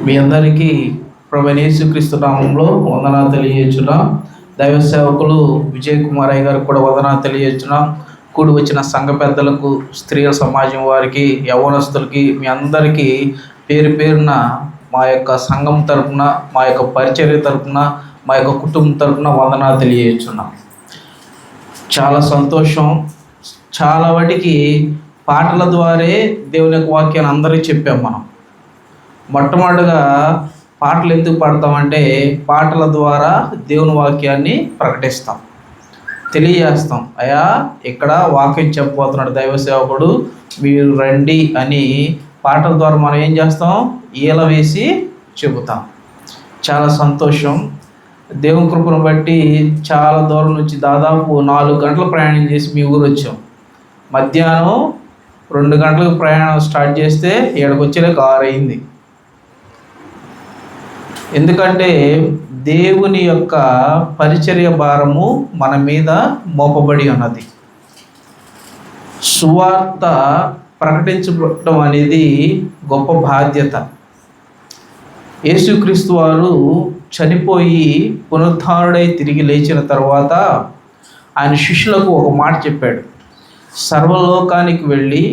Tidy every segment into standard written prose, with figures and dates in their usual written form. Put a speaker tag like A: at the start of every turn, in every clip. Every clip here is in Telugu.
A: మీ అందరికీ ప్రభువైన యేసుక్రీస్తు నామములో వందనాలు తెలియజేస్తున్నాం. దైవ సేవకులు విజయ్ కుమార్ అయ్య గారికి కూడా వందనాలు తెలియజేస్తున్నాం. కూడి వచ్చిన సంఘ పెద్దలకు, స్త్రీల సమాజం వారికి, యవ్వనస్తులకి, మీ అందరికీ పేరు పేరున మా యొక్క సంఘం తరపున, మా యొక్క పరిచర్య తరపున, మా యొక్క కుటుంబం తరపున వందనాలు తెలియజేస్తున్నాం. చాలా సంతోషం. చాలా వాటికి పాటల ద్వారే దేవుని యొక్క వాక్యాన్ని అందరికీ చెప్పాం. మనం మొట్టమొదటిగా పాటలు ఎందుకు పాడతామంటే పాటల ద్వారా దేవుని వాక్యాన్ని ప్రకటిస్తాం, తెలియజేస్తాం. అయ్యా ఇక్కడ వాక్యం చెప్పబోతున్నాడు దైవ సేవకుడు, మీరు రండి అని పాటల ద్వారా మనం ఏం చేస్తాం, ఈల వేసి చెబుతాం. చాలా సంతోషం. దేవుని కృపను బట్టి చాలా దూరం నుంచి దాదాపు 4 గంటల ప్రయాణం చేసి మీ ఊరు వచ్చాం. మధ్యాహ్నం 2 గంటలకు ప్రయాణం స్టార్ట్ చేస్తే ఇక్కడికి వచ్చేలాగా 6 అయింది. ఎందుకంటే దేవుని యొక్క పరిచర్య భారము మన మీద మోపబడి ఉన్నది. సువార్త ప్రకటించడం అనేది గొప్ప బాధ్యత. యేసుక్రీస్తు వారు చనిపోయి పునరుద్ధానుడై తిరిగి లేచిన తర్వాత ఆయన శిష్యులకు ఒక మాట చెప్పాడు. సర్వలోకానికి వెళ్ళి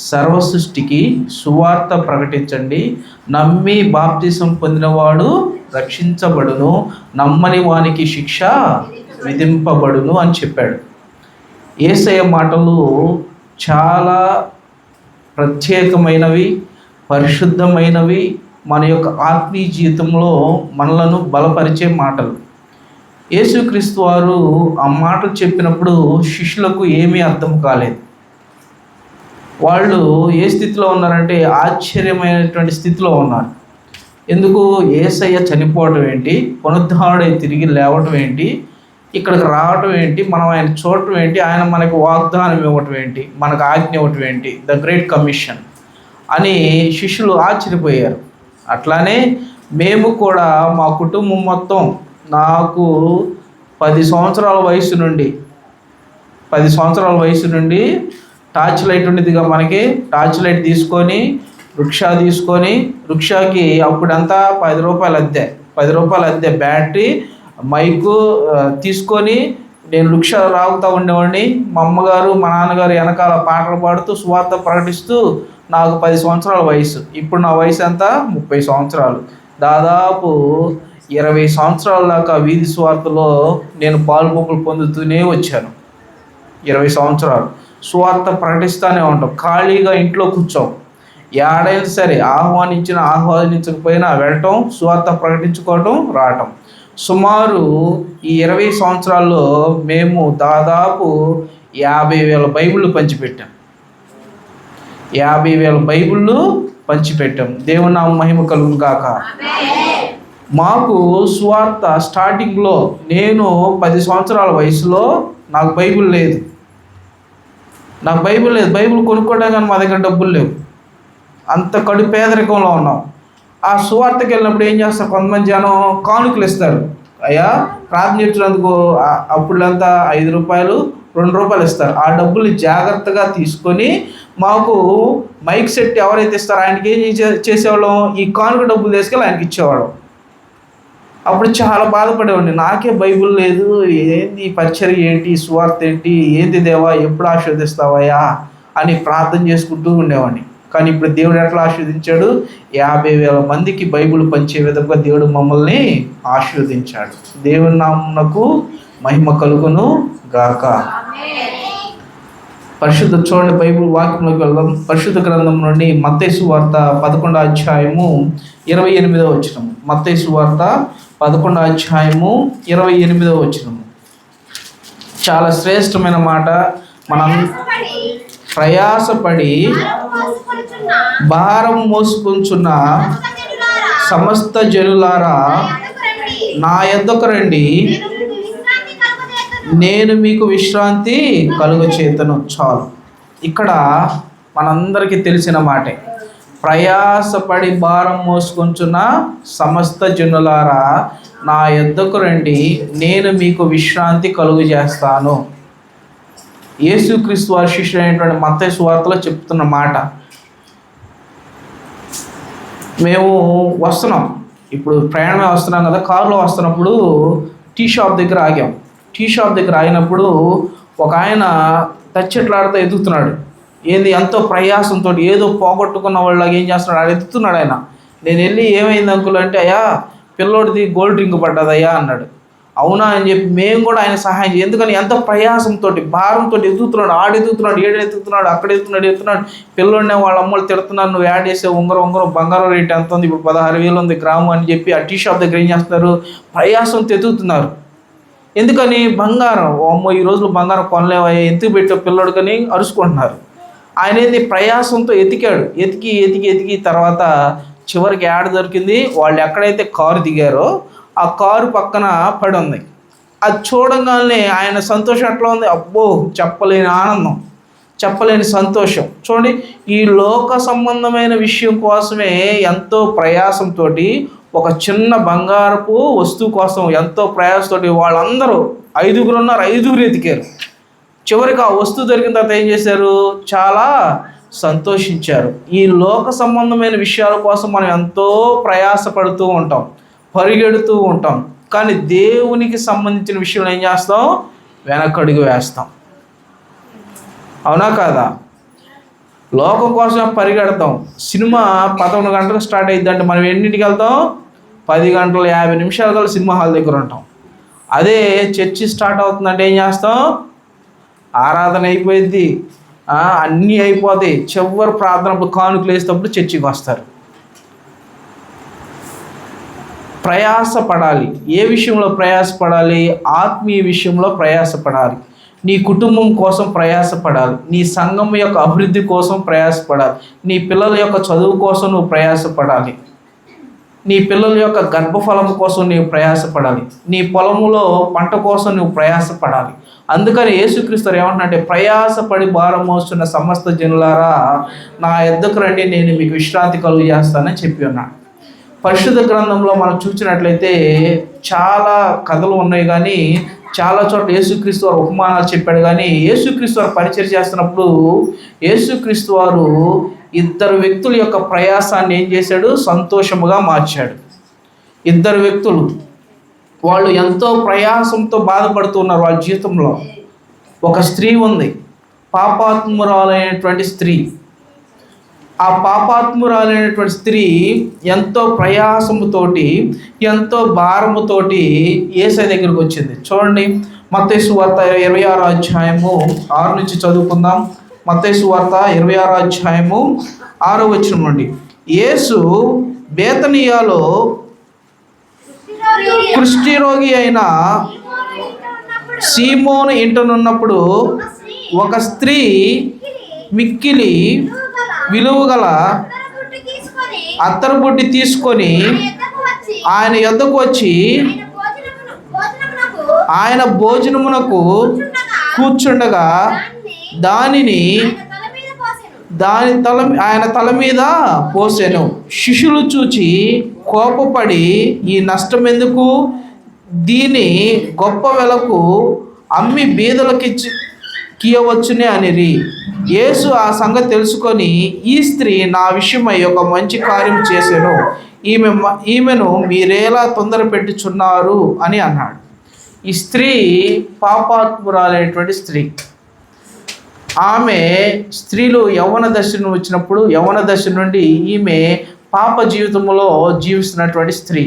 A: సర్వ సృష్టికి సువార్త ప్రకటించండి. నమ్మి బాప్తిసం పొందినవాడు రక్షించబడును, నమ్మని వానికి శిక్ష విధింపబడును అని చెప్పాడు. యేసయ్య మాటలు చాలా ప్రత్యేకమైనవి, పరిశుద్ధమైనవి, మన యొక్క ఆత్మీయ జీవితంలో మనలను బలపరిచే మాటలు. యేసుక్రీస్తు వారు ఆ మాటలు చెప్పినప్పుడు శిష్యులకు ఏమీ అర్థం కాలేదు. వాళ్ళు ఏ స్థితిలో ఉన్నారంటే ఆశ్చర్యమైనటువంటి స్థితిలో ఉన్నారు. ఎందుకు? యేసయ్య చనిపోవటం ఏంటి, పునరుద్ధానుడై తిరిగి లేవటం ఏంటి, ఇక్కడికి రావటం ఏంటి, మనం ఆయన చూడటం ఏంటి, ఆయన మనకు వాగ్దానం ఇవ్వటం ఏంటి, మనకు ఆజ్ఞ ఇవ్వటం ఏంటి, ద గ్రేట్ కమిషన్ అని శిష్యులు ఆశ్చర్యపోయారు. అట్లానే మేము కూడా మా కుటుంబం మొత్తం, నాకు 10 సంవత్సరాల వయసు నుండి టార్చ్ లైట్ ఉండేదిగా, మనకి టార్చ్ లైట్ తీసుకొని రిక్షాకి అప్పుడంతా 10 రూపాయలు అద్దె, బ్యాటరీ, మైకు తీసుకొని నేను రిక్షా రాగుతూ ఉండేవాడిని. మా అమ్మగారు మా నాన్నగారు వెనకాల పాటలు పాడుతూ సువార్త ప్రకటిస్తూ, నాకు 10 సంవత్సరాల వయసు. ఇప్పుడు నా వయసు ఎంత? 30 సంవత్సరాలు. దాదాపు 20 సంవత్సరాల దాకా వీధి సువార్తలో నేను పాలుపోకులు పొందుతూనే వచ్చాను. 20 సంవత్సరాలు సువార్త ప్రకటిస్తూనే ఉంటాం. ఖాళీగా ఇంట్లో కూర్చోం. ఏడైనా సరే ఆహ్వానించకపోయినా వెళ్ళటం, సువార్త ప్రకటించుకోవటం, రావటం. సుమారు ఈ 20 సంవత్సరాల్లో మేము దాదాపు 50,000 బైబిళ్ళు పంచిపెట్టాం. 50,000 బైబిళ్ళు పంచిపెట్టాం. దేవుని నామం మహిమ కలుగును గాక. మాకు సువార్త స్టార్టింగ్లో నేను 10 సంవత్సరాల వయసులో నాకు బైబిల్ లేదు. బైబిల్ కొనుక్కోవడానికి కానీ మా దగ్గర డబ్బులు లేవు. అంత కడు పేదరికంలో ఉన్నాం. ఆ సువార్తకి వెళ్ళినప్పుడు ఏం చేస్తారు, కొంతమంది జనం కానుకలు ఇస్తారు. అయ్యా ప్రార్థన చేసినందుకు అప్పుడంతా 5 రూపాయలు 2 రూపాయలు ఇస్తారు. ఆ డబ్బులు జాగ్రత్తగా తీసుకొని మాకు మైక్ సెట్ ఎవరైతే ఇస్తారో ఆయనకి ఏం చేసేవాళ్ళం, ఈ కానుక డబ్బులు తీసుకెళ్ళి ఆయనకి ఇచ్చేవాళ్ళం. అప్పుడు చాలా బాధపడేవాడిని. నాకే బైబిల్ లేదు, ఏంది పరిచర్య ఏంటి, సువార్త ఏంటి, ఏంది దేవా ఎప్పుడు ఆశీర్వదిస్తావయ్యా అని ప్రార్థన చేసుకుంటూ ఉండేవాడిని. కానీ ఇప్పుడు దేవుడు ఎట్లా ఆశీర్వదించాడు, 50,000 మందికి బైబిల్ పంచే విధంగా దేవుడు మమ్మల్ని ఆశీర్వదించాడు. దేవుని నామమునకు మహిమ కలుగును గాక. చూడండి, బైబిల్ వాక్యంలోకి వెళ్దాం. పరిశుద్ధ గ్రంథం నుండి మత్తయి సువార్త 11వ అధ్యాయము 28వ వచనము. మత్తయి సువార్త 11వ అధ్యాయము 28వ వచనము. చాలా శ్రేష్టమైన మాట. మనం ప్రయాసపడి భారం మోసుకుంటున్న సమస్త జనులారా నా యొద్దకు రండి, నేను మీకు విశ్రాంతి కలుగచేతను. చాలు. ఇక్కడ మనందరికీ తెలిసిన మాటే. ప్రయాసపడి భారం మోసుకుంటున్న సమస్త జనులారా నా యొద్దకు రండి, నేను మీకు విశ్రాంతి కలుగజేస్తాను. యేసుక్రీస్తు వారి శిష్యుడైనటువంటి మత్తయి సువార్తలో చెప్తున్న మాట. మేము వస్తున్నాం, ఇప్పుడు ప్రయాణమే వస్తున్నాం కదా, కారులో వస్తున్నప్పుడు టీ షాప్ దగ్గర ఆగాం. టీ షాప్ దగ్గర ఆగినప్పుడు ఒక ఆయన తచ్చెట్లాడుతూ ఎదుగుతున్నాడు. ఏంది ఎంతో ప్రయాసంతో ఏదో పోగొట్టుకున్న వాళ్ళకి ఏం చేస్తున్నాడు, ఆయన ఎదుగుతున్నాడు. ఆయన నేను వెళ్ళి ఏమైంది అంకుల్ అంటే, అయ్యా పిల్లోడిది గోల్డ్ రింగ్ పడ్డదయ్యా అన్నాడు. అవునా అని చెప్పి మేము కూడా ఆయన సహాయం చేయాలి. ఎందుకని ఎంతో ప్రయాసంతో భారంతో ఎదుగుతున్నాడు, ఎదుగుతున్నాడు, ఎదుగుతున్నాడు, అక్కడ ఎదుగుతున్నాడు. పిల్లోడినే వాళ్ళ అమ్మలు తిడుతున్నారు, నువ్వు యాడ్ చేసే ఉంగరం బంగారం రేట్ ఎంత ఉంది, ఇప్పుడు 16,000 ఉంది గ్రాము అని చెప్పి ఆ టీ షాప్ దగ్గర ఏం చేస్తున్నారు, ప్రయాసంతో ఎదుగుతున్నారు. ఎందుకని బంగారం, అమ్మో ఈ రోజులు బంగారం కొనలేవయ్యా, ఎందుకు పెట్టే పిల్లోడికని అరుచుకుంటున్నారు. ఆయన ఏంది ప్రయాసంతో ఎతికి తర్వాత చివరికి యాడ్ దొరికింది. వాళ్ళు ఎక్కడైతే కారు దిగారో ఆ కారు పక్కన పడి ఉంది. అది చూడంగానే ఆయన సంతోషం ఎట్లా ఉంది, అబ్బో చెప్పలేని ఆనందం, చెప్పలేని సంతోషం. చూడండి, ఈ లోక సంబంధమైన విషయం కోసమే ఎంతో ప్రయాసంతో ఒక చిన్న బంగారపు వస్తువు కోసం ఎంతో ప్రయాసంతో వాళ్ళందరూ 5 ఉన్నారు, 5 ఎతికారు. చివరికి ఆ వస్తువు దొరికిన తర్వాత ఏం చేశారు, చాలా సంతోషించారు. ఈ లోక సంబంధమైన విషయాల కోసం మనం ఎంతో ప్రయాసపడుతూ ఉంటాం, పరిగెడుతూ ఉంటాం. కానీ దేవునికి సంబంధించిన విషయంలో ఏం చేస్తాం, వెనకడుగు వేస్తాం. అవునా కాదా? లోకం కోసం పరిగెడతాం. సినిమా 11 గంటలకు స్టార్ట్ అయ్యిద్దంటే మనం ఎన్నింటికి వెళ్తాం, 10 గంటల 50 నిమిషాలు కల్లా సినిమా హాల్ దగ్గర ఉంటాం. అదే చర్చి స్టార్ట్ అవుతుందంటే ఏం చేస్తాం, ఆరాధన అయిపోయింది, అన్నీ అయిపోతాయి, చివరి ప్రార్థనప్పుడు కానుకలు వేసేటప్పుడు చర్చికి వస్తారు. ప్రయాసపడాలి. ఏ విషయంలో ప్రయాసపడాలి, ఆత్మీయ విషయంలో ప్రయాసపడాలి. నీ కుటుంబం కోసం ప్రయాసపడాలి, నీ సంఘం యొక్క అభివృద్ధి కోసం ప్రయాసపడాలి, నీ పిల్లల యొక్క చదువు కోసం నువ్వు ప్రయాసపడాలి, నీ పిల్లల యొక్క గర్భఫలం కోసం నీవు ప్రయాసపడాలి, నీ పొలములో పంట కోసం నువ్వు ప్రయాసపడాలి. అందుకని యేసుక్రీస్తు ఏమంటున్నాడంటే, ప్రయాసపడి భారం మోస్తున్న సమస్త జనులారా నా యొద్దకు రండి, నేను మీకు విశ్రాంతి కలుగు చేస్తానని చెప్పి ఉన్నాడు. పరిశుద్ధ గ్రంథంలో మనం చూసినట్లయితే చాలా కథలు ఉన్నాయి, కానీ చాలా చోట్ల యేసుక్రీస్తు వారు ఉపమానాలు చెప్పాడు. కానీ యేసుక్రీస్తు వారు పరిచయం చేస్తున్నప్పుడు యేసుక్రీస్తు వారు 2 వ్యక్తుల యొక్క ప్రయాసాన్ని ఏం చేశాడు, సంతోషముగా మార్చాడు. 2 వ్యక్తులు, వాళ్ళు ఎంతో ప్రయాసంతో బాధపడుతున్నారు వాళ్ళ జీవితంలో. ఒక స్త్రీ ఉంది, పాపాత్మురాలైనటువంటి స్త్రీ. ఆ పాపాత్మురాలైనటువంటి స్త్రీ ఎంతో ప్రయాసముతోటి, ఎంతో భారముతోటి యేసయ్య దగ్గరికి వచ్చింది. చూడండి, మత్తయి సువార్త 26వ అధ్యాయము 6 నుంచి చదువుకుందాం. మత్తయి సువార్త 26వ అధ్యాయము 6వ వచనం నుండి. యేసు బేతనియాలో కుష్ఠరోగి అయిన సీమోను ఇంటనున్నప్పుడు ఒక స్త్రీ మిక్కిలి విలువగల అత్తరు బుడ్డి తీసుకొని ఆయన యొద్దకు వచ్చి ఆయన భోజనమునకు కూర్చుండగా దానిని ఆయన తల మీద పోసెను. శిష్యులు చూచి కోపపడి, ఈ నష్టం ఎందుకు, దీని గొప్ప వెలకు అమ్మి బీదలకియవచ్చునే అనిరి. యేసు ఆ సంగతి తెలుసుకొని, ఈ స్త్రీ నా విషయమై ఒక మంచి కార్యం చేశాను, ఈమెను మీరేలా తొందర పెట్టుచున్నారు అని అన్నాడు. ఈ స్త్రీ పాపాత్మురాలైనటువంటి స్త్రీ. ఆమె స్త్రీలు యవ్వన దశ వచ్చినప్పుడు, యవ్వన దశ నుండి ఈమె పాప జీవితంలో జీవిస్తున్నటువంటి స్త్రీ,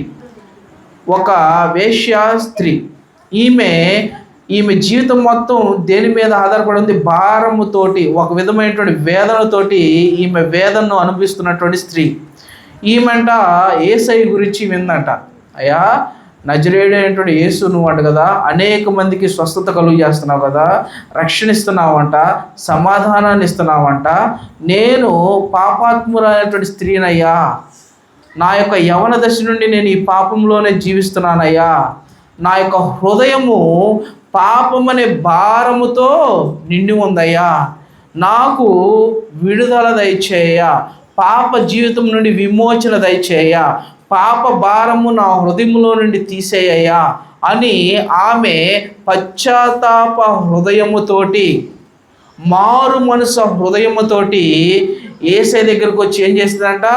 A: ఒక వేశ్య స్త్రీ. ఈమె జీవితం మొత్తం దేని మీద ఆధారపడి ఉంది, భారముతోటి, ఒక విధమైనటువంటి వేదనతోటి ఈమె వేదనను అనుభవిస్తున్నటువంటి స్త్రీ. ఈమెంట యేసయ్య గురించి విందంట. అయ్యా, నజరేయుడు అయినటువంటి యేసు నువ్వు అంట కదా, అనేక మందికి స్వస్థత కలుగు చేస్తున్నావు కదా, రక్షణ ఇస్తున్నావంట, సమాధానాన్ని ఇస్తున్నావంట. నేను పాపాత్మురాలైనటువంటి స్త్రీనయ్యా, నా యొక్క యవ్వన దశ నుండి నేను ఈ పాపంలోనే జీవిస్తున్నానయ్యా. నా యొక్క హృదయము పాపమనే భారముతో నిండి ఉందయ్యా, నాకు విడుదల దయచేయ, పాప జీవితం నుండి విమోచన దయచేయ, పాప భారము నా హృదయంలో నుండి తీసేయ్యా అని ఆమె పశ్చాత్తాప హృదయముతోటి, మారు మనసు హృదయముతోటి యేసయ్య దగ్గరకు వచ్చి ఏం చేస్తుందంట,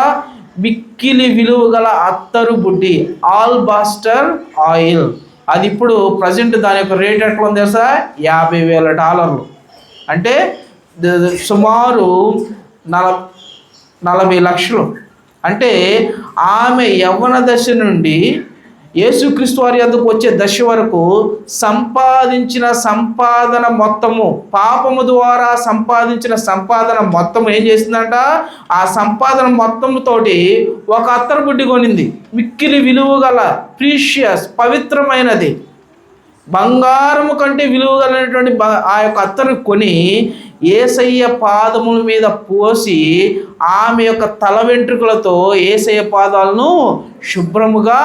A: మిక్కిలి విలువ గల అత్తరు బుడ్డి, ఆల్బాస్టర్ ఆయిల్. అది ఇప్పుడు ప్రజెంట్ దాని యొక్క రేట్ ఎట్లా ఉంది తెలుసా? $50,000. అంటే సుమారు 40 లక్షలు. అంటే ఆమె యవ్వన దశ నుండి యేసుక్రీస్తు వారి యొద్దకు వచ్చే దశ వరకు సంపాదించిన సంపాదన మొత్తము, పాపము ద్వారా సంపాదించిన సంపాదన మొత్తం ఏం చేసిందంట? ఆ సంపాదన మొత్తంతోటి ఒక అత్తరు బుడ్డి కొనింది. మిక్కిలి విలువ గల, ప్రీషియస్, పవిత్రమైనది, బంగారము కంటే విలువ కలిగినటువంటి ఆ యొక్క అత్తరు కొని యేసయ్య పాదముల మీద పోసి ఆమె యొక్క తల వెంట్రుకలతో యేసయ్య పాదాలను శుభ్రముగా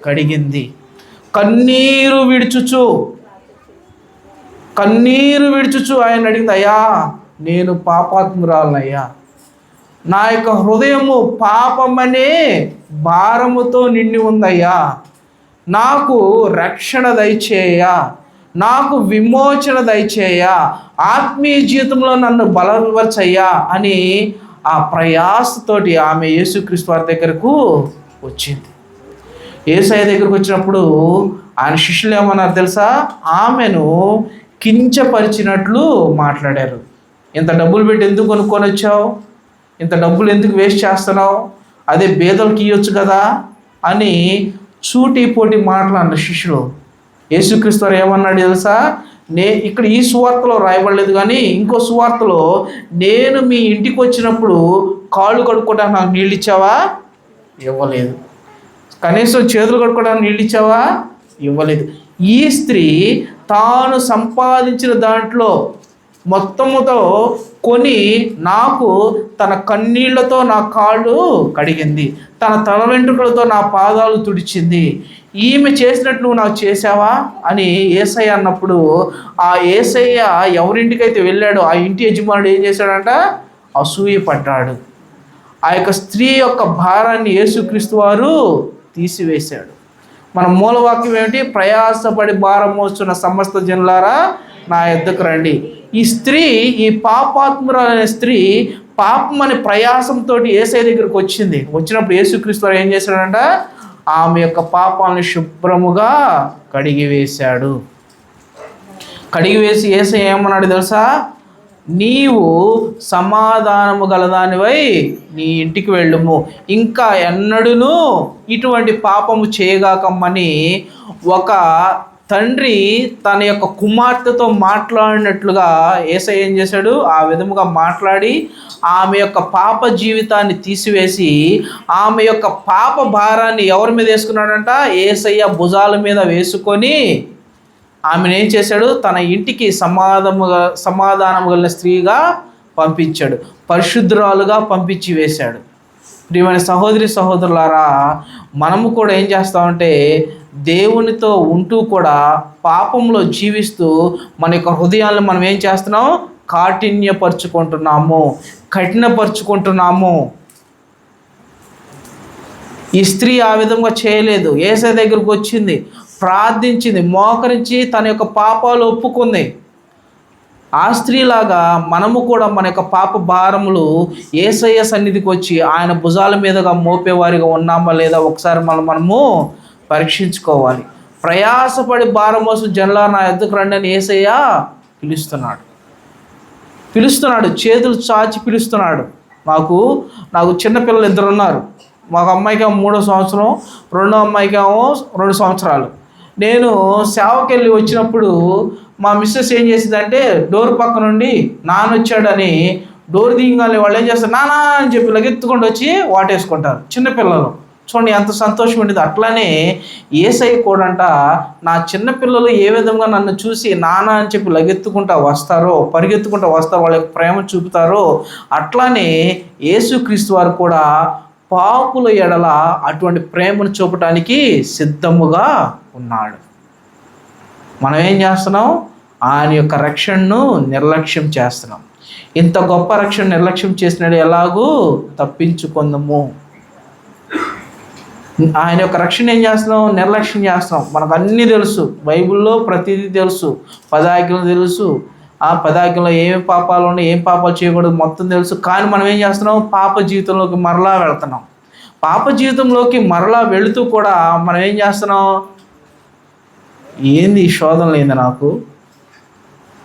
A: కడిగింది. కన్నీరు విడుచుచు ఆయన అడిగింది, అయ్యా నేను పాపాత్మురాలనయ్యా, నా యొక్క హృదయము పాపమనే భారముతో నిండి ఉందయ్యా, నాకు రక్షణ దయచేయ, నాకు విమోచన దయచేయ, ఆత్మీయ జీవితంలో నన్ను బలపరచయ్యా అని ఆ ప్రయాసతోటి ఆమె యేసుక్రీస్తు వారి దగ్గరకు వచ్చింది. యేసయ్య దగ్గరకు వచ్చినప్పుడు ఆయన శిష్యులు ఏమన్నారు తెలుసా? ఆమెను కించపరిచినట్లు మాట్లాడారు. ఇంత డబ్బులు పెట్టి ఎందుకు కొనుక్కొని వచ్చావు? ఇంత డబ్బులు ఎందుకు వేస్ట్ చేస్తున్నావు? అదే బేదలకు ఇవ్వచ్చు కదా అని సూటి పోటీ మాట్లాడిన శిష్యులు. యేసుక్రీస్తు వారు ఏమన్నాడు తెలుసా? ఇక్కడ ఈ సువార్తలో రాయబడలేదు, కానీ ఇంకో సువార్తలో, నేను మీ ఇంటికి వచ్చినప్పుడు కాళ్ళు కడుక్కోవడానికి నాకు నీళ్ళు ఇచ్చావా? ఇవ్వలేదు. కనీసం చేతులు కడుక్కోవడానికి నీళ్ళు ఇచ్చావా? ఇవ్వలేదు. ఈ స్త్రీ తాను సంపాదించిన దాంట్లో మొత్తముతో కొని నాకు తన కన్నీళ్లతో నా కాళ్ళు కడిగింది, తన తల వెంట్రుకలతో నా పాదాలు తుడిచింది. ఈమె చేసినట్టు నువ్వు నాకు చేసావా అని యేసయ్య అన్నప్పుడు, ఆ యేసయ్య ఎవరింటికైతే వెళ్ళాడో ఆ ఇంటి యజమానుడు ఏం చేశాడంట? అసూయపడ్డాడు. ఆ యొక్క స్త్రీ యొక్క భారాన్ని యేసుక్రీస్తు వారు తీసివేశాడు. మన మూలవాక్యం ఏమిటి? ప్రయాసపడి భారం మోస్తున్న సమస్త జనులారా నా యొద్దకు రండి. ఈ స్త్రీ, ఈ పాపాత్మురాలైన స్త్రీ పాపం అనే ప్రయాసంతో యేసయ్య దగ్గరికి వచ్చినప్పుడు యేసుక్రీస్తు వారు ఏం చేశాడంట? ఆమె యొక్క పాపాలను శుభ్రముగా కడిగివేశాడు. కడిగివేసి యేసయ్య ఏమన్నాడు తెలుసా? నీవు సమాధానము గలదానివై నీ ఇంటికి వెళ్ళుము, ఇంకా ఎన్నడూను ఇటువంటి పాపము చేయగాకమ్మని ఒక తండ్రి తన యొక్క కుమార్తెతో మాట్లాడినట్లుగా యేసయ్య ఏం చేశాడు? ఆ విధముగా మాట్లాడి ఆమె యొక్క పాప జీవితాన్ని తీసివేసి ఆమె యొక్క పాప భారాన్ని ఎవరి మీద వేసుకున్నాడంట? యేసయ్య భుజాల మీద వేసుకొని ఆమెను ఏం చేశాడు? తన ఇంటికి సమాధానము కలిగిన స్త్రీగా పంపించాడు, పరిశుద్ధురాలుగా పంపించి వేశాడు. ప్రియమైన సహోదరి సహోదరులారా, మనము కూడా ఏం చేస్తామంటే దేవునితో ఉంటూ కూడా పాపంలో జీవిస్తూ మన యొక్క హృదయాలను మనం ఏం చేస్తున్నాం? కఠినపరుచుకుంటున్నాము. ఈ స్త్రీ ఆ విధంగా చేయలేదు. యేసయ్య దగ్గరకు వచ్చింది, ప్రార్థించింది, మోకరించి తన యొక్క పాపాలు ఒప్పుకుంది. ఆ స్త్రీలాగా మనము కూడా మన యొక్క పాప భారములు యేసయ్య సన్నిధికి వచ్చి ఆయన భుజాల మీదుగా మోపేవారిగా ఉన్నామా లేదా ఒకసారి మనము పరీక్షించుకోవాలి. ప్రయాసపడి భారం మోసు జనులా నా యొద్దకు రండి అని యేసయ్య పిలుస్తున్నాడు, చేతులు చాచి పిలుస్తున్నాడు. నాకు చిన్నపిల్లలు 2 ఉన్నారు. మాకు అమ్మాయికి 3వ సంవత్సరం, రెండో అమ్మాయికి 2 సంవత్సరాలు. నేను సేవకెళ్ళి వచ్చినప్పుడు మా మిస్సెస్ ఏం చేసిందంటే డోర్ పక్క నుండి నాన్న వచ్చాడని డోర్ దిగాలి వాళ్ళు ఏం చేస్తారు? నానా అని చెప్పి లగెత్తుకుంటూ వచ్చి వాటేసుకుంటారు చిన్నపిల్లలు. చూడండి ఎంత సంతోషం ఉండేది. అట్లానే యేసయ్య కూడా నా చిన్నపిల్లలు ఏ విధంగా నన్ను చూసి నాన్న అని చెప్పి పరిగెత్తుకుంటూ వస్తారో వాళ్ళ యొక్క ప్రేమ చూపుతారో అట్లానే యేసుక్రీస్తు వారు కూడా పాపుల ఎడల అటువంటి ప్రేమను చూపటానికి సిద్ధముగా ఉన్నాడు. మనం ఏం చేస్తున్నాం? ఆయన యొక్క రక్షణను నిర్లక్ష్యం చేస్తున్నాం. ఇంత గొప్ప రక్షణ నిర్లక్ష్యం చేసినాడు, ఎలాగూ తప్పించుకుందాము. ఆయన యొక్క రక్షణ ఏం చేస్తున్నాం? నిర్లక్ష్యం చేస్తున్నాం. మనకు అన్నీ తెలుసు, బైబిల్లో ప్రతిదీ తెలుసు, 10 ఆజ్ఞలు తెలుసు, ఆ 10 ఆజ్ఞలో ఏమి పాపాలు ఉన్నాయి, ఏం పాపాలు చేయకూడదు మొత్తం తెలుసు. కానీ మనం ఏం చేస్తున్నాం? పాప జీవితంలోకి మరలా వెళ్తున్నాం. పాప జీవితంలోకి మరలా వెళుతూ కూడా మనం ఏం చేస్తున్నాం? ఏంది ఈ శోధనలు, ఏంది నాకు,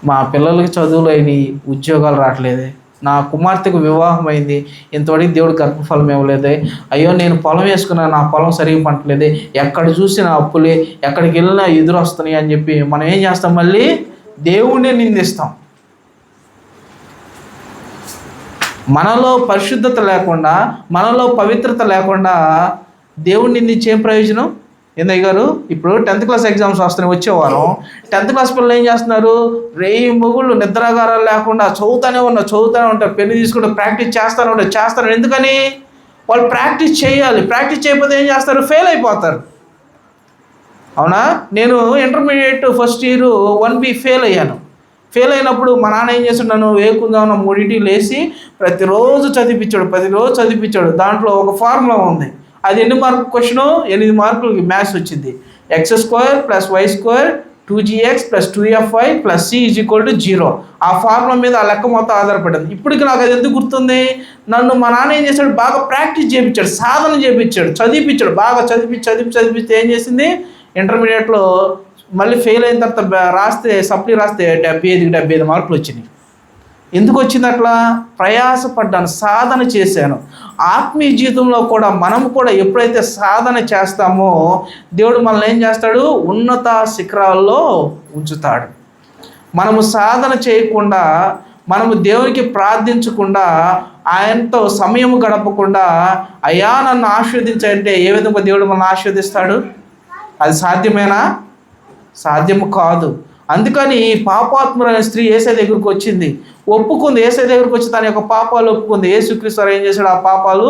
A: మా పిల్లలకి చదువులు అయినాయి, ఉద్యోగాలు రావట్లేదే, నా కుమార్తెకు వివాహం అయింది, ఇంతవరకు దేవుడు గర్భఫలం ఇవ్వలేదే, అయ్యో నేను పొలం వేసుకున్నా, నా పొలం సరిగ్గా పంటలేదే, ఎక్కడ చూసినా అప్పులే, ఎక్కడికి వెళ్ళినా ఎదురు వస్తున్నాయి అని చెప్పి మనం ఏం చేస్తాం? మళ్ళీ దేవుణ్ణే నిందిస్తాం. మనలో పరిశుద్ధత లేకుండా, మనలో పవిత్రత లేకుండా దేవుణ్ణి నిందించి ఏం ప్రయోజనం? ఏందయ్య గారు, ఇప్పుడు 10th క్లాస్ ఎగ్జామ్స్ వస్తున్నాయి, వచ్చేవారం 10th క్లాస్ పిల్లలు ఏం చేస్తున్నారు? రేయి మొగుళ్ళు నిద్రాగారాలు లేకుండా చదువుతూనే ఉంటారు, పెన్ను తీసుకుంటూ ప్రాక్టీస్ చేస్తారు. ఎందుకని? వాళ్ళు ప్రాక్టీస్ చేయాలి. ప్రాక్టీస్ చేయకపోతే ఏం చేస్తారు? ఫెయిల్ అయిపోతారు. అవునా? నేను intermediate first year 1B fail అయ్యాను. ఫెయిల్ అయినప్పుడు మా నాన్న ఏం చేస్తున్నాను, వేకుందామన్న 3ంటికి లేచి ప్రతిరోజు చదివిపించాడు. దాంట్లో ఒక ఫార్ములా ఉంది, అది ఎన్ని మార్కులు క్వశ్చను? 8 మార్కులకి మ్యాథ్స్ వచ్చింది. x² + y² 2gx + 2fy + c = 0. ఆ ఫార్ములా మీద ఆ లెక్క మొత్తం ఆధారపడింది. ఇప్పటికి నాకు అది ఎందుకు గుర్తుంది? నన్ను మా నాన్న ఏం చేశాడు? బాగా ప్రాక్టీస్ చేయించాడు, సాధన చేయించాడు, చదివిపించాడు. బాగా చదివిస్తే ఏం చేసింది? ఇంటర్మీడియట్లో మళ్ళీ ఫెయిల్ అయిన తర్వాత రాస్తే, సప్లీ రాస్తే 75 మార్కులు వచ్చినాయి. ఎందుకు వచ్చింది అట్లా? ప్రయాసపడ్డాను, సాధన చేశాను. ఆత్మీయ జీవితంలో కూడా మనము కూడా ఎప్పుడైతే సాధన చేస్తామో దేవుడు మనల్ని ఏం చేస్తాడు? ఉన్నత శిఖరాల్లో ఉంచుతాడు. మనము సాధన చేయకుండా, మనము దేవునికి ప్రార్థించకుండా, ఆయనతో సమయం గడపకుండా, అయ్యా నన్ను ఆశీర్వదించంటే ఏ విధంగా దేవుడు మనల్ని ఆశీర్వదిస్తాడు? అది సాధ్యమేనా? సాధ్యము కాదు. అందుకని పాపాత్మురైన స్త్రీ యేసయ్య దగ్గరికి వచ్చింది, ఒప్పుకుంది. యేసయ్య దగ్గరికి వచ్చి తన యొక్క పాపాలు ఒప్పుకుంది. యేసుక్రీస్తు ఏం చేశాడు? ఆ పాపాలు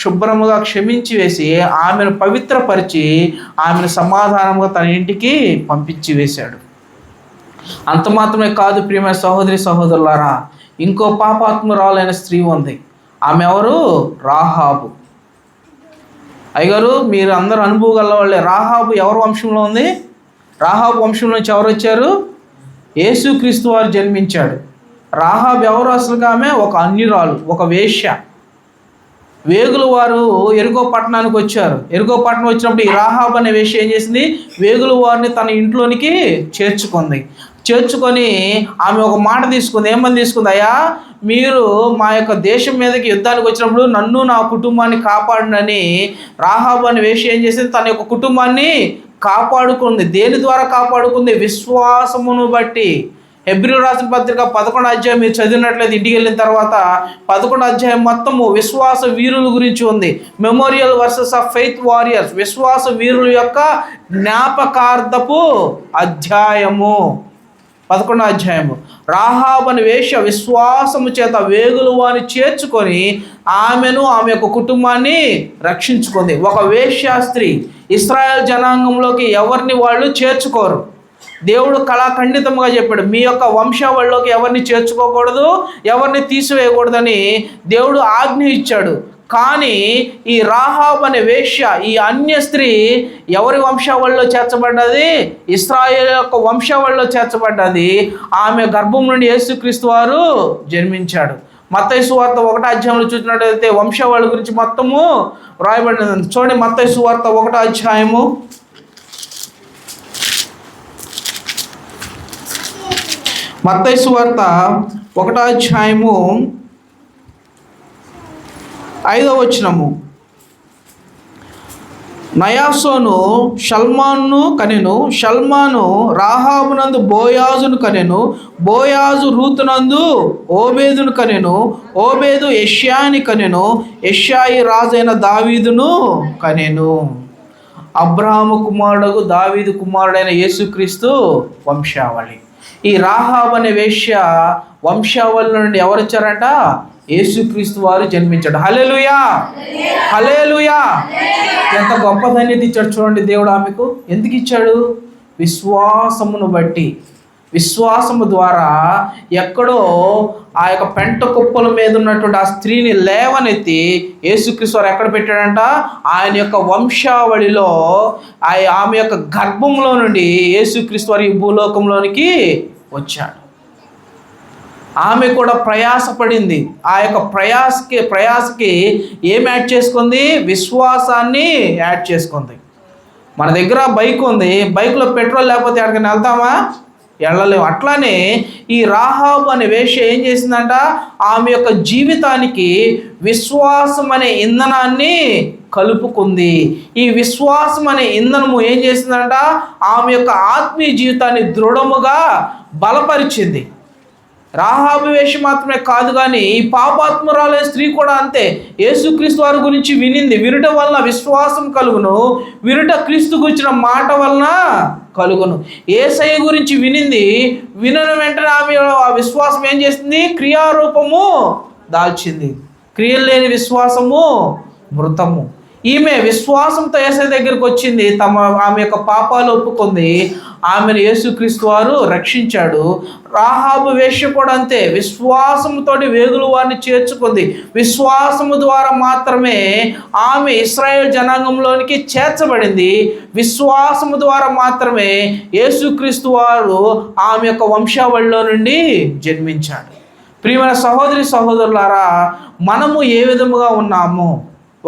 A: శుభ్రముగా క్షమించి వేసి ఆమెను పవిత్రపరిచి ఆమెను సమాధానంగా తన ఇంటికి పంపించి వేశాడు. అంత మాత్రమే కాదు ప్రియమైన సహోదరి సహోదరులారా, ఇంకో పాపాత్మురాలైన స్త్రీ ఉంది. ఆమె ఎవరు? రాహాబు. అయ్యగారు మీరు అందరూ అనుభవం గల వాళ్ళే. రాహాబు ఎవరి వంశంలో ఉంది? రాహాబు వంశం నుంచి ఎవరు వచ్చారు? యేసుక్రీస్తు వారు జన్మించాడు. రాహాబు ఎవరు? అసలుగా ఆమె ఒక అన్యురాలు, ఒక వేశ్య. వేగులు వారు ఎరుగో పట్టణానికి వచ్చారు. ఎరుగో పట్టణం వచ్చినప్పుడు ఈ రాహాబు అనే వేశ్య ఏం చేసింది? వేగులు వారిని తన ఇంట్లోనికి చేర్చుకొని ఆమె ఒక మాట తీసుకుంది. ఏమని తీసుకుంది? అయ్యా మీరు మా యొక్క దేశం మీదకి యుద్ధానికి వచ్చినప్పుడు నన్ను నా కుటుంబాన్ని కాపాడునని రాహాబు అనే వేశ్య ఏం చేసింది? తన యొక్క కుటుంబాన్ని కాపాడుకుంది. దేని ద్వారా కాపాడుకుంది? విశ్వాసమును బట్టి. హెబ్రీయులకు రాసిన పత్రిక 11వ అధ్యాయం మీరు చదివినట్లయితే ఇంటికి వెళ్ళిన తర్వాత 11వ అధ్యాయం మొత్తము విశ్వాస వీరుల గురించి ఉంది. Memorial versus of faith warriors, విశ్వాస వీరుల యొక్క జ్ఞాపకార్థపు అధ్యాయము 11వ అధ్యాయము. రాహాబు అనే వేశ్య విశ్వాసము చేత వేగులు వారిని చేర్చుకొని ఆమెను, ఆమె యొక్క కుటుంబాన్ని రక్షించుకుంది. ఒక వేశ్యాస్త్రీ ఇశ్రాయేల్ జనాంగంలోకి ఎవరిని వాళ్ళు చేర్చుకోరు. దేవుడు కళాఖండితంగా చెప్పాడు, మీ యొక్క వంశావళిలోకి ఎవరిని చేర్చుకోకూడదు, ఎవరిని తీసివేయకూడదని దేవుడు ఆజ్ఞ ఇచ్చాడు. కానీ ఈ రాహాబు అనే వేశ్య, ఈ అన్య స్త్రీ ఎవరి వంశావళిలో చేర్చబడ్డది? ఇశ్రాయేలు యొక్క వంశావళిలో చేర్చబడ్డది. ఆమె గర్భం నుండి యేసుక్రీస్తు వారు జన్మించాడు. మత్తయి సువార్త 1వ అధ్యాయంలో చూసినట్లయితే వంశావళి గురించి మొత్తము రాయబడినది. చూడండి, మత్తయి సువార్త 1వ అధ్యాయము మత్తయి సువార్త 1వ అధ్యాయము 5వ వచనము. నయాసోను షల్మాను కనెను, షల్మాను రాహాబునందు బోయాజును కనెను, బోయాజు రూతునందు ఓబేదును కనెను, ఓబేదు యెష్యాని కనెను, యెష్యాయి రాజైన దావీదును కనెను. అబ్రహాము కుమారుడు దావీదు కుమారుడైన యేసుక్రీస్తు వంశావళి. ఈ రాహాబు అనే వేశ్య వంశావళి నుండి ఎవరు వచ్చారంట? యేసుక్రీస్తు వారు జన్మించాడు. హల్లెలూయా, హల్లెలూయా. ఎంత గొప్ప ధన్యత ఇచ్చాడు చూడండి దేవుడు ఆమెకు. ఎందుకు ఇచ్చాడు? విశ్వాసమును బట్టి. విశ్వాసము ద్వారా ఎక్కడో ఆ యొక్క పెంట కుప్పల మీద ఉన్నటువంటి ఆ స్త్రీని లేవనెత్తి యేసుక్రీస్తు వారు ఎక్కడ పెట్టాడంట? ఆయన యొక్క వంశావళిలో, ఆమె యొక్క గర్భంలో నుండి యేసుక్రీస్తు వారు ఈ భూలోకంలోనికి వచ్చాడు. ఆమె కూడా ప్రయాసపడింది. ఆ యొక్క ప్రయాసకి ఏం యాడ్ చేసుకుంది? విశ్వాసాన్ని యాడ్ చేసుకుంది. మన దగ్గర బైక్ ఉంది, బైక్లో పెట్రోల్ లేకపోతే ఎక్కడికైనా వెళ్తామా? వెళ్ళలేము. అట్లానే ఈ రాహాబు అనే వేశ్య ఏం చేసిందంట? ఆమె యొక్క జీవితానికి విశ్వాసం అనే ఇంధనాన్ని కలుపుకుంది. ఈ విశ్వాసం అనే ఇంధనము ఏం చేసిందంట? ఆమె యొక్క ఆత్మీయ జీవితాన్ని దృఢముగా బలపరిచింది. రాహాబు వేషం మాత్రమే కాదు, కానీ ఈ పాపాత్మురాలే స్త్రీ కూడా అంతే. యేసుక్రీస్తు వారి గురించి వినింది, వినుట వలన విశ్వాసం కలుగును, వినుట క్రీస్తు గురించిన మాట వలన కలుగును. యేసయ్య గురించి వినింది, వినని వెంటనే ఆమె ఆ విశ్వాసం ఏం చేసింది? క్రియారూపము దాల్చింది. క్రియలు లేని విశ్వాసము మృతము. ఈమె విశ్వాసంతో యేసయ్య దగ్గరికి వచ్చింది, ఆమె యొక్క పాపాలు ఒప్పుకుంది, ఆమెను యేసుక్రీస్తు వారు రక్షించాడు. రాహాబు వేశ్య కూడా అంతే, విశ్వాసంతో వేగులు వారిని చేర్చుకుంది. విశ్వాసము ద్వారా మాత్రమే ఆమె ఇశ్రాయేల్ జనాంగంలోనికి చేర్చబడింది. విశ్వాసము ద్వారా మాత్రమే యేసుక్రీస్తు వారు ఆమె యొక్క వంశావళిలో నుండి జన్మించాడు. ప్రియమైన సహోదరి సహోదరులారా, మనము ఏ విధముగా ఉన్నాము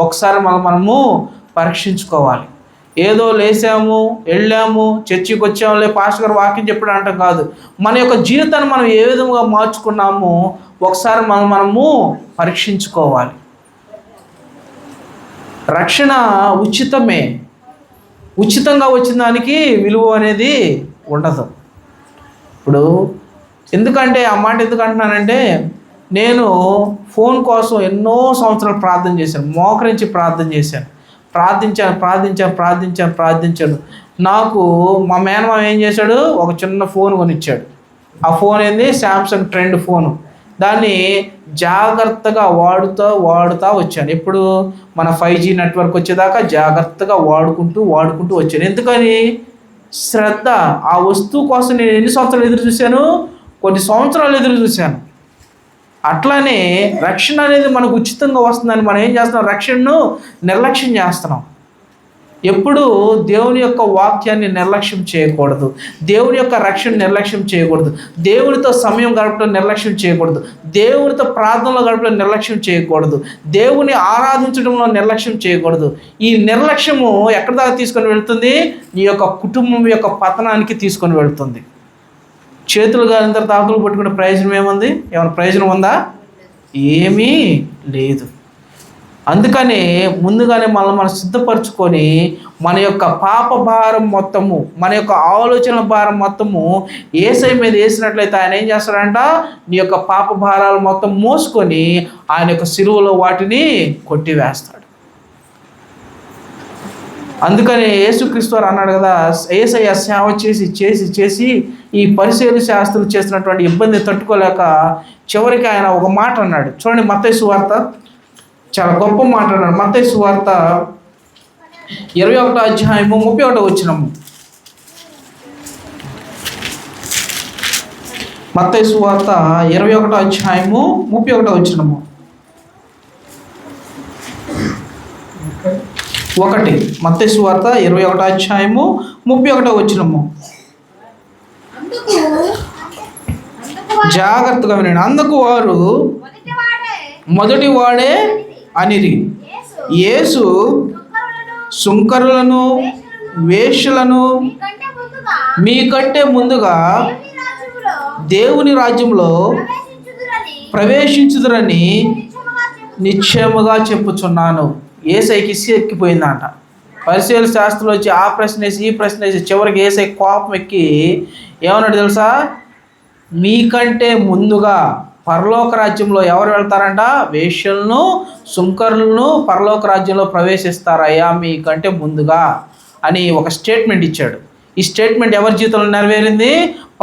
A: ఒకసారి మనము పరీక్షించుకోవాలి. ఏదో లేసాము, వెళ్ళాము, చర్చికి వచ్చాములే, పాస్టర్ గారు వాక్యం చెప్పడం అంటాం కాదు. మన యొక్క జీవితాన్ని మనం ఏ విధంగా మార్చుకున్నామో ఒకసారి మనము పరీక్షించుకోవాలి. రక్షణ ఉచితమే. ఉచితంగా వచ్చిన దానికి విలువ అనేది ఉండదు. ఇప్పుడు ఎందుకంటే ఆ మాట ఎందుకు అంటున్నానంటే, నేను ఫోన్ కోసం ఎన్నో సంవత్సరాలు ప్రార్థన చేశాను, మోకరించి ప్రార్థించాను. నాకు మా మేనమామ ఏం చేశాడు? ఒక చిన్న ఫోన్ కొనిచ్చాడు. ఆ ఫోన్ ఏంది? Samsung trend phone. దాన్ని జాగ్రత్తగా వాడుతూ వచ్చాను. ఎప్పుడు మన 5G నెట్వర్క్ వచ్చేదాకా జాగ్రత్తగా వాడుకుంటూ వచ్చాను. ఎందుకని? శ్రద్ధ. ఆ వస్తువు కోసం నేను ఎన్ని సంవత్సరాలు ఎదురు చూశాను? కొన్ని సంవత్సరాలు ఎదురు చూశాను. అట్లానే రక్షణ అనేది మనకు ఉచితంగా వస్తుందని మనం ఏం చేస్తున్నాం? రక్షణను నిర్లక్ష్యం చేస్తున్నాం. ఎప్పుడు దేవుని యొక్క వాక్యాన్ని నిర్లక్ష్యం చేయకూడదు, దేవుని యొక్క రక్షణ నిర్లక్ష్యం చేయకూడదు, దేవునితో సమయం గడపడం నిర్లక్ష్యం చేయకూడదు, దేవునితో ప్రార్థనలో గడపడం నిర్లక్ష్యం చేయకూడదు, దేవుని ఆరాధించడంలో నిర్లక్ష్యం చేయకూడదు. ఈ నిర్లక్ష్యము ఎక్కడి దాకా తీసుకొని వెళ్తుంది? నీ యొక్క కుటుంబం యొక్క పతనానికి తీసుకొని వెళ్తుంది. చేతులు గాలిన తర్వాత ఆకులు పట్టుకునే ప్రయోజనం ఏముంది? ఏమైనా ప్రయోజనం ఉందా? ఏమీ లేదు. అందుకనే ముందుగానే మనం సిద్ధపరచుకొని మన యొక్క పాప భారం మొత్తము, మన యొక్క ఆలోచన భారం మొత్తము యేసయ్య మీద వేసినట్లయితే ఆయన ఏం చేస్తాడంట? నీ యొక్క పాప భారాలు మొత్తం మోసుకొని ఆయన యొక్క సిలువలో వాటిని కొట్టివేస్తాడు. అందుకని యేసుక్రీస్తు వారు అన్నాడు కదా, యేసయ్య సేవ చేసి ఈ పరిసయ్యుల శాస్త్రులు చేసినటువంటి ఇబ్బంది తట్టుకోలేక చివరికి ఆయన ఒక మాట అన్నాడు. చూడండి, మత్తయి సువార్త, చాలా గొప్ప మాట అన్నాడు. మత్తయి సువార్త 21వ అధ్యాయము 31వ వచనము. మత్తయి సువార్త 21వ అధ్యాయము 31వ వచనము. 1 మత్తయి సువార్త 21వ అధ్యాయము 31వ వచనము. జాగ్రత్తగా వినండి. అందుకు వారు మొదటి వాడే అనిరి. యేసు సుంకరులను వేశ్యలను మీకంటే ముందుగా దేవుని రాజ్యంలో ప్రవేశించుదురని నిశ్చయముగా చెప్పుచున్నాను. యేసయ్యకి ఎక్కిపోయిందంట. పరిసయ్యుల శాస్త్రులు వచ్చి ఆ ప్రశ్న వేసి ఈ ప్రశ్న వేసి చివరికి యేసయ్య కోపం ఎక్కి ఏమన్నాడు తెలుసా? మీకంటే ముందుగా పరలోక రాజ్యంలో ఎవరు వెళ్తారంట? వేశ్యలను సుంకరులను పరలోక రాజ్యంలో ప్రవేశిస్తారయ్యా మీకంటే ముందుగా అని ఒక స్టేట్మెంట్ ఇచ్చాడు. ఈ స్టేట్మెంట్ ఎవరి జీవితంలో నెరవేరింది?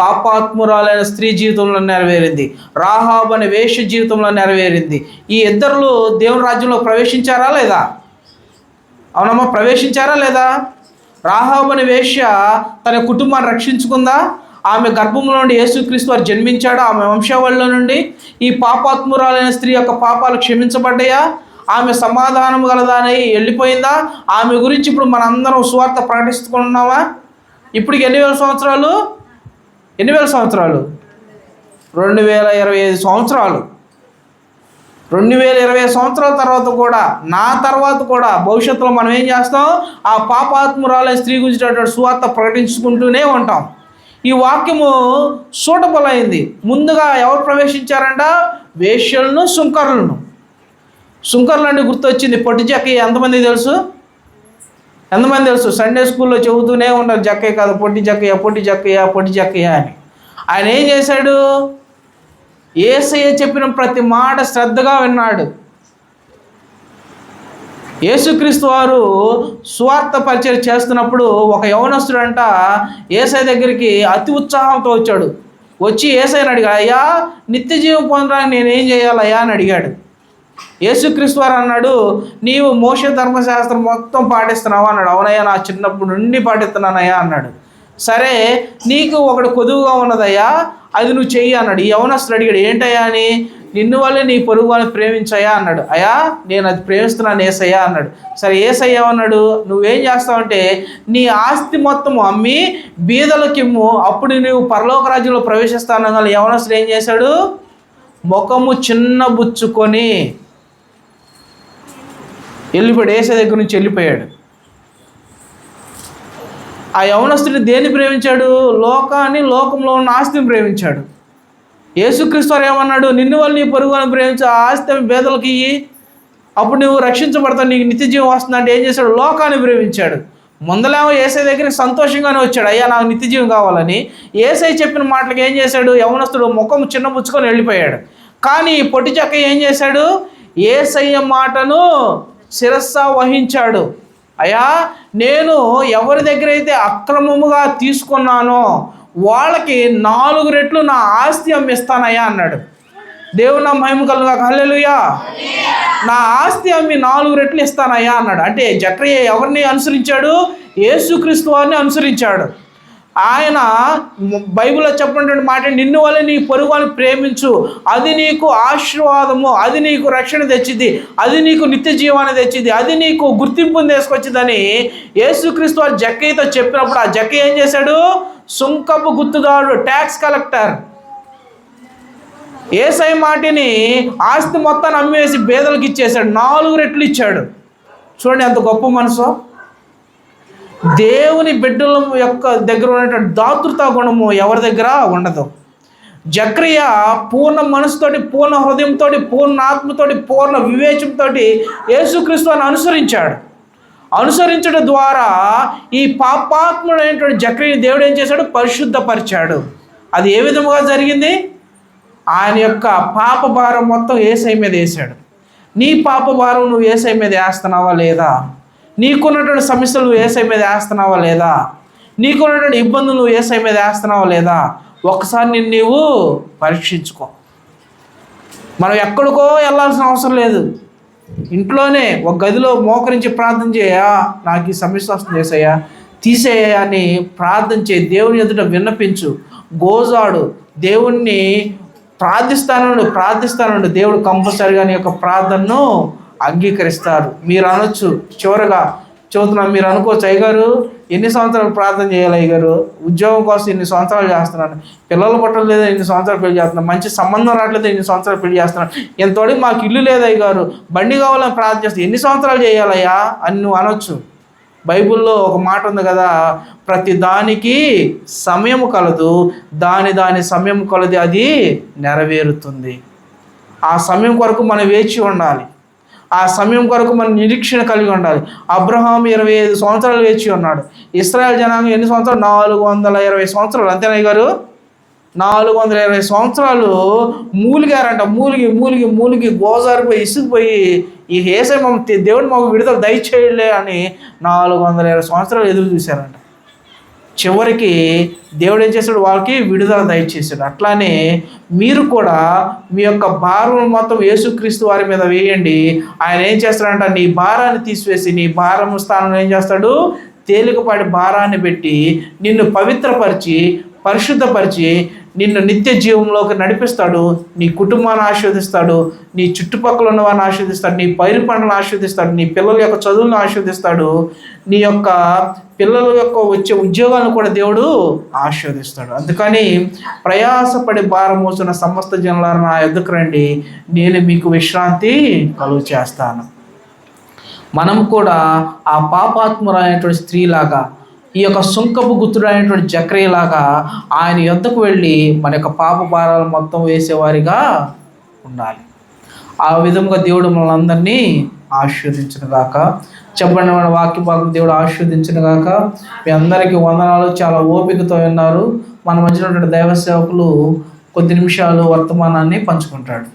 A: పాపాత్మురాలైన స్త్రీ జీవితంలో నెరవేరింది, రాహాబు అనే వేశ్య జీవితంలో నెరవేరింది. ఈ ఇద్దరు దేవుని రాజ్యంలో ప్రవేశించారా లేదా? అవునమ్మా, ప్రవేశించారా లేదా? రాహాబు అనే వేశ్య తన కుటుంబాన్ని రక్షించుకుందా? ఆమె గర్భంలో నుండి యేసుక్రీస్తు వారు జన్మించాడు. ఆమె వంశావళిలో నుండి ఈ పాపాత్మురాలైన స్త్రీ యొక్క పాపాలు క్షమించబడ్డాయా? ఆమె సమాధానం గలదానై వెళ్ళిపోయిందా? ఆమె గురించి ఇప్పుడు మనందరం సువార్త ప్రకటిస్తున్నామా? ఇప్పటికి ఎన్ని వేల సంవత్సరాలు 2025 సంవత్సరాలు, 2020 సంవత్సరాల తర్వాత కూడా, నా తర్వాత కూడా భవిష్యత్తులో మనం ఏం చేస్తాం? ఆ పాపాత్మురాలైన స్త్రీ గురించి సువార్త ప్రకటించుకుంటూనే ఉంటాం. ఈ వాక్యము సూటబుల్ అయింది. ముందుగా ఎవరు ప్రవేశించారంట? వేశ్యలను, సుంకరులను. సుంకరులు అంటే గుర్తొచ్చింది. పొట్టి జక్కయ్య ఎంతమంది తెలుసు? సండే స్కూల్లో చెబుతూనే ఉంటారు, జక్కయ్య కాదు పొట్టి జక్కయ్య, పొట్టి జక్కయ్య, పొట్టి జక్కయ్య అని. ఆయన ఏం చేశాడు? యేసయ్య చెప్పిన ప్రతి మాట శ్రద్ధగా విన్నాడు. యేసుక్రీస్తు వారు సువార్త పరిచయం చేస్తున్నప్పుడు ఒక యవనస్తుడు అంట యేసయ్య దగ్గరికి అతి ఉత్సాహంతో వచ్చాడు. వచ్చి యేసయ్యని అడిగాడు, అయ్యా నిత్య జీవం పొందడానికి నేనేం చేయాలయ్యా అని అడిగాడు. యేసుక్రీస్తు వారు అన్నాడు, నీవు మోషే ధర్మశాస్త్రం మొత్తం పాటిస్తున్నావా అన్నాడు. అవునయ్యా, నా చిన్నప్పటి నుండి పాటిస్తున్నానయ్యా అన్నాడు. సరే, నీకు ఒకటి కొదువుగా ఉన్నదయ్యా, అది నువ్వు చెయ్యి అన్నాడు. ఈ యవనస్తుడు అడిగాడు, ఏంటయ్యా అని. నిన్ను వల్లే నీ పొరుగు వాళ్ళని ప్రేమించయ్యా అన్నాడు. అయ్యా నేను అది ప్రేమిస్తున్నాను యేసయ్యా అన్నాడు. సరే, యేసయ్య అన్నాడు, నువ్వేం చేస్తావంటే నీ ఆస్తి మొత్తం అమ్మి బీదలకు ఇమ్ము, అప్పుడు నువ్వు పరలోక రాజ్యంలో ప్రవేశిస్తాను. కానీ యవనస్తుడు ఏం చేశాడు? ముఖము చిన్న బుచ్చుకొని వెళ్ళిపోయాడు. యేసయ్య దగ్గర నుంచి వెళ్ళిపోయాడు. ఆ యవనస్తుడిని దేన్ని ప్రేమించాడు? లోకాన్ని, లోకంలో ఉన్న ఆస్తిని ప్రేమించాడు. యేసుక్రీస్తు వారు ఏమన్నాడు? నిన్ను వల్ల నీ పొరుగుని ప్రేమించు, ఆ ఆస్తి పేదలకు ఇయ్యి, అప్పుడు నువ్వు రక్షించబడతావు, నీకు నిత్య జీవం వస్తుందంటే ఏం చేశాడు? లోకాన్ని ప్రేమించాడు. ముందలేమో యేసయ్య దగ్గరికి సంతోషంగానే వచ్చాడు, అయ్యా నాకు నిత్య జీవం కావాలని. యేసయ్య చెప్పిన మాటలకు ఏం చేశాడు? యవనస్తుడు ముఖం చిన్నబుచ్చుకొని వెళ్ళిపోయాడు. కానీ పొట్టి చక్కయ్య ఏం చేశాడు? యేసయ్య మాటను శిరస్స వహించాడు. అయ్యా నేను ఎవరి దగ్గర అయితే అక్రమముగా తీసుకున్నానో వాళ్ళకి 4 రెట్లు నా ఆస్తి అమ్మిస్తానయ్యా అన్నాడు. దేవుని మహిమ కలుగాక, హల్లెలూయా. నా ఆస్తి అమ్మి 4 రెట్లు ఇస్తానయ్యా అన్నాడు. అంటే జక్కయ్య ఎవరిని అనుసరించాడు? యేసుక్రీస్తు వారిని అనుసరించాడు. ఆయన బైబిల్లో చెప్పినటువంటి మాట, నిన్ను వల్ల నీ పొరుగు వాళ్ళని ప్రేమించు, అది నీకు ఆశీర్వాదము, అది నీకు రక్షణ తెచ్చిద్ది, అది నీకు నిత్య జీవాన్ని తెచ్చిద్ది, అది నీకు గుర్తింపుని తీసుకొచ్చిద్దని యేసుక్రీస్తు వారు జక్కయ్యతో చెప్పినప్పుడు ఆ జక్కయ్య ఏం చేశాడు? సుంకపు గుర్తుదారుడు, ట్యాక్స్ కలెక్టర్, యేసయ్య మాటిని ఆస్తి మొత్తాన్ని అమ్మివేసి పేదలకు ఇచ్చేశాడు. 4 రెట్లు ఇచ్చాడు. చూడండి ఎంత గొప్ప మనసు. దేవుని బిడ్డల యొక్క దగ్గర ఉన్నటువంటి దాతృతా గుణము ఎవరి దగ్గర ఉండదు. జక్కయ్య పూర్ణ మనసుతోటి, పూర్ణ హృదయంతో, పూర్ణ ఆత్మతోటి, పూర్ణ వివేచంతో యేసుక్రీస్తుని అనుసరించాడు. అనుసరించడం ద్వారా ఈ పాపాత్ముడైనటువంటి జక్కయ్యని దేవుడు ఏం చేశాడు? పరిశుద్ధపరిచాడు. అది ఏ విధముగా జరిగింది? ఆయన యొక్క పాప భారం మొత్తం యేసయ్య మీద వేశాడు. నీ పాప భారం నువ్వు యేసయ్య మీద వేస్తున్నావా లేదా? నీకున్నటువంటి సమస్యలు నువ్వు యేసయ్య మీద వేస్తున్నావా లేదా? నీకున్నటువంటి ఇబ్బందులు నువ్వు యేసయ్య మీద వేస్తున్నావా లేదా? ఒక్కసారి నీవు పరీక్షించుకో. మనం ఎక్కడికో వెళ్ళాల్సిన అవసరం లేదు. ఇంట్లోనే ఒక గదిలో మోకరించి ప్రార్థన చేయా, నాకు ఈ సమస్య వస్తుంది యేసయ్యా తీసేయ అని ప్రార్థన చేయి. దేవుని ఎదుట విన్నపించు, గోజాడు, దేవుణ్ణి ప్రార్థిస్తానండు. దేవుడు కంపల్సరిగా నీ యొక్క ప్రార్థనను అంగీకరిస్తారు. మీరు అనొచ్చు, చివరగా చెబుతున్నాను, మీరు అనుకోవచ్చు, అయ్యగారు ఎన్ని సంవత్సరాలు ప్రార్థన చేయాలి అయ్యగారు, ఉద్యోగం కోసం ఇన్ని సంవత్సరాలు చేస్తున్నాను, పిల్లలు పట్టడం లేదా ఇన్ని సంవత్సరాలు పెళ్లి చేస్తున్నాను, మంచి సంబంధం రావట్లేదు ఇన్ని సంవత్సరాలు పెళ్లి చేస్తున్నాను, ఎంతోడి మాకు ఇల్లు లేదు అయ్యగారు, బండి కావాలని ప్రార్థన చేస్తాను, ఎన్ని సంవత్సరాలు చేయాలయ్యా అని నువ్వు అనొచ్చు. బైబిల్లో ఒక మాట ఉంది కదా, ప్రతి దానికి సమయము కలదు, దాని సమయం కలది, అది నెరవేరుతుంది. ఆ సమయం కొరకు మనం వేచి ఉండాలి. ఆ సమయం కొరకు మనం నిరీక్షణ కలిగి ఉండాలి. అబ్రహాం 25 సంవత్సరాలు వేచి ఉన్నాడు. ఇశ్రాయేల్ జనాంగం ఎన్ని సంవత్సరాలు? 420 సంవత్సరాలు. అంతేనయ్య గారు, 420 సంవత్సరాలు మూలిగారంట. మూలిగి గోజారిపోయి ఇసుకుపోయి ఈ యేసయ్య దేవుడు మాకు విడుదల దయచేయలే అని 420 సంవత్సరాలు ఎదురు చూశారంట. చివరికి దేవుడు ఏం చేశాడు? వాళ్ళకి విడుదల దయచేశాడు. అట్లానే మీరు కూడా మీ యొక్క భారం మొత్తం యేసుక్రీస్తు వారి మీద వేయండి. ఆయన ఏం చేస్తాడంట? నీ భారాన్ని తీసివేసి నీ భారం స్థానంలో ఏం చేస్తాడు? తేలికపాటి భారాన్ని పెట్టి నిన్ను పవిత్రపరిచి, పరిశుద్ధపరిచి, నిన్ను నిత్య జీవంలోకి నడిపిస్తాడు. నీ కుటుంబాన్ని ఆశీర్వదిస్తాడు, నీ చుట్టుపక్కల ఉన్న వారిని ఆశీర్వదిస్తాడు, నీ పైరు పంటలను ఆశీర్వదిస్తాడు, నీ పిల్లల యొక్క చదువులను ఆశీర్వదిస్తాడు, నీ యొక్క పిల్లల యొక్క వచ్చే ఉద్యోగాలను కూడా దేవుడు ఆశీర్వదిస్తాడు. అందుకని ప్రయాసపడి భారం మోస్తున్న సమస్త జనులారా నా యొద్దకు రండి, నేను మీకు విశ్రాంతి కలుగు చేస్తాను. మనం కూడా ఆ పాపాత్మురైనటువంటి స్త్రీలాగా, ఈ యొక్క సుంకపు గుర్తుడైనటువంటి జక్రియలాగా ఆయన యొద్దకు వెళ్ళి మన యొక్క పాప భారాలు మొత్తం వేసేవారిగా ఉండాలి. ఆ విధంగా దేవుడు మనల్ని అందరినీ ఆశీర్వదించును గాక. చెప్పండి, మన వాక్య భాగం దేవుడు ఆశీర్వదించును గాక. మీ అందరికీ వందనాలు. చాలా ఓపికతో ఉన్నారు. మన మధ్యలో ఉన్నటువంటి దైవ సేవకులు కొద్ది నిమిషాలు వర్తమానాన్ని పంచుకుంటాడు.